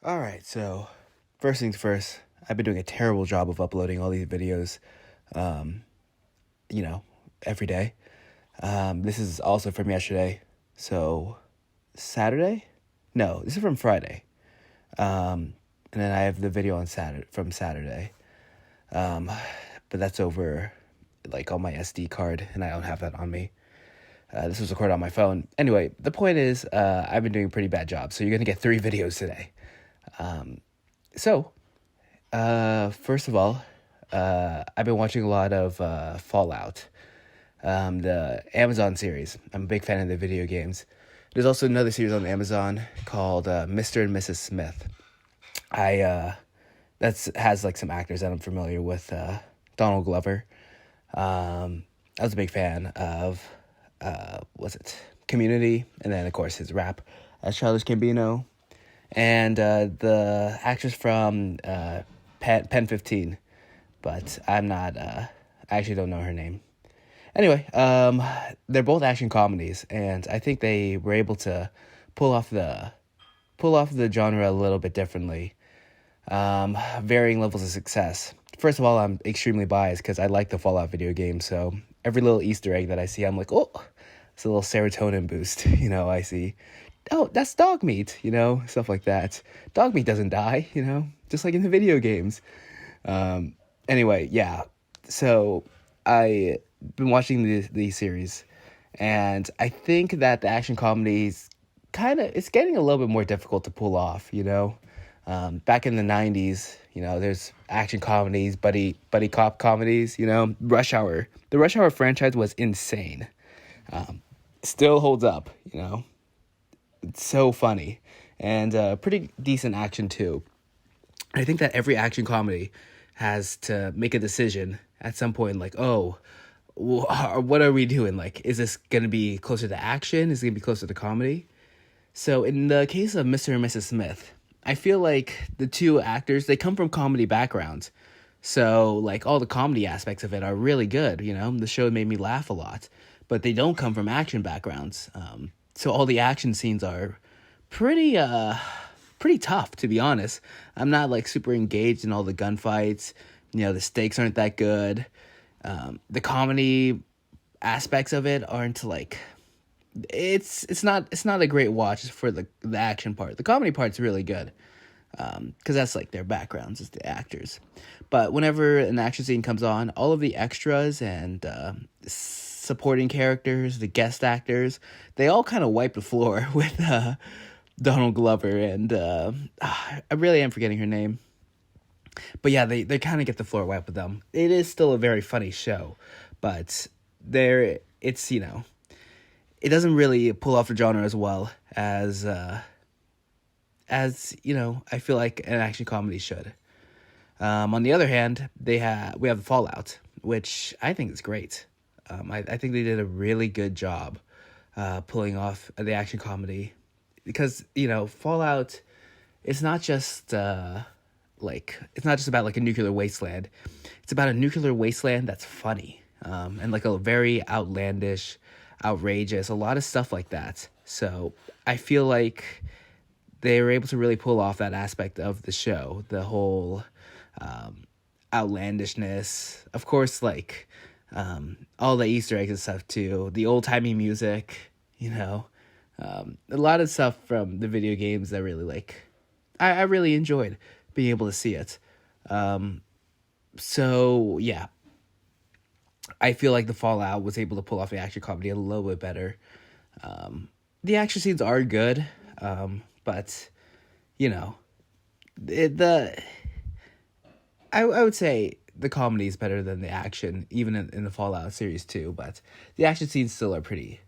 All right, so first things first, I've been doing a terrible job of uploading all these videos, um, you know, every day. This is also from yesterday, so Saturday? No, this is from Friday. And then I have the video on Saturday. Um, but that's over, like, on my SD card, and I don't have that on me. This was recorded on my phone. Anyway, the point is, I've been doing a pretty bad job, so you're gonna get 3 videos today. So, first of all, I've been watching a lot of Fallout, the Amazon series. I'm a big fan of the video games. There's also another series on Amazon called Mr. and Mrs. Smith. That's has like some actors that I'm familiar with. Donald Glover. I was a big fan of Community, and then of course his rap as Childish Gambino, and the actress from Pen 15, but I'm not. I actually don't know her name. Anyway, they're both action comedies, and I think they were able to pull off the genre a little bit differently. Varying levels of success. First of all, I'm extremely biased because I like the Fallout video game, so every little Easter egg that I see, I'm like, oh, it's a little serotonin boost. I see, oh, that's dog meat, stuff like that. Dog meat doesn't die, just like in the video games. Anyway, yeah. So I've been watching the series, and I think that the action comedies it's getting a little bit more difficult to pull off, Back in the 90s, there's action comedies, buddy cop comedies, Rush Hour. The Rush Hour franchise was insane. Still holds up, It's so funny. And pretty decent action, too. I think that every action comedy has to make a decision at some point, like, oh, what are we doing? Like, is this going to be closer to action? Is it going to be closer to comedy? So in the case of Mr. and Mrs. Smith, I feel like the two actors, they come from comedy backgrounds. So, like, all the comedy aspects of it are really good, The show made me laugh a lot. But they don't come from action backgrounds. So all the action scenes are pretty tough, to be honest. I'm not, like, super engaged in all the gunfights. The stakes aren't that good. The comedy aspects of it aren't, like... It's not a great watch for the action part. The comedy part's really good, because that's like their backgrounds as the actors. But whenever an action scene comes on, all of the extras and supporting characters, the guest actors, they all kind of wipe the floor with Donald Glover and I really am forgetting her name. But yeah, they kind of get the floor wiped with them. It is still a very funny show, but it's it doesn't really pull off the genre as well as I feel like an action comedy should. On the other hand, we have Fallout, which I think is great. I think they did a really good job pulling off the action comedy, because Fallout, it's not just about like a nuclear wasteland. It's about a nuclear wasteland that's funny, and like a very outlandish, outrageous, a lot of stuff like that. So I feel like they were able to really pull off that aspect of the show, the whole outlandishness. Of course, like all the Easter eggs and stuff too, the old-timey music, a lot of stuff from the video games that really I really enjoyed being able to see it. So yeah, I feel like the Fallout was able to pull off the action comedy a little bit better. The action scenes are good, but I would say the comedy is better than the action, even in the Fallout series too. But the action scenes still are pretty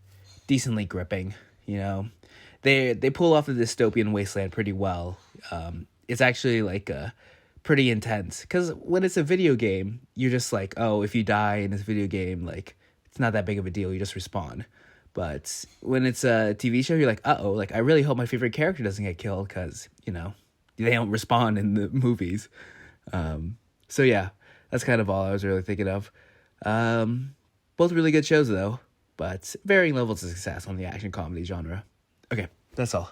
decently gripping. They pull off the dystopian wasteland pretty well. It's actually like pretty intense, because when it's a video game, you're just like, oh, if you die in this video game, like, it's not that big of a deal, you just respawn. But when it's a TV show, you're like, uh-oh, like, I really hope my favorite character doesn't get killed, because they don't respawn in the movies. So yeah, that's kind of all I was really thinking of. Both really good shows though, but varying levels of success on the action comedy genre. Okay, that's all.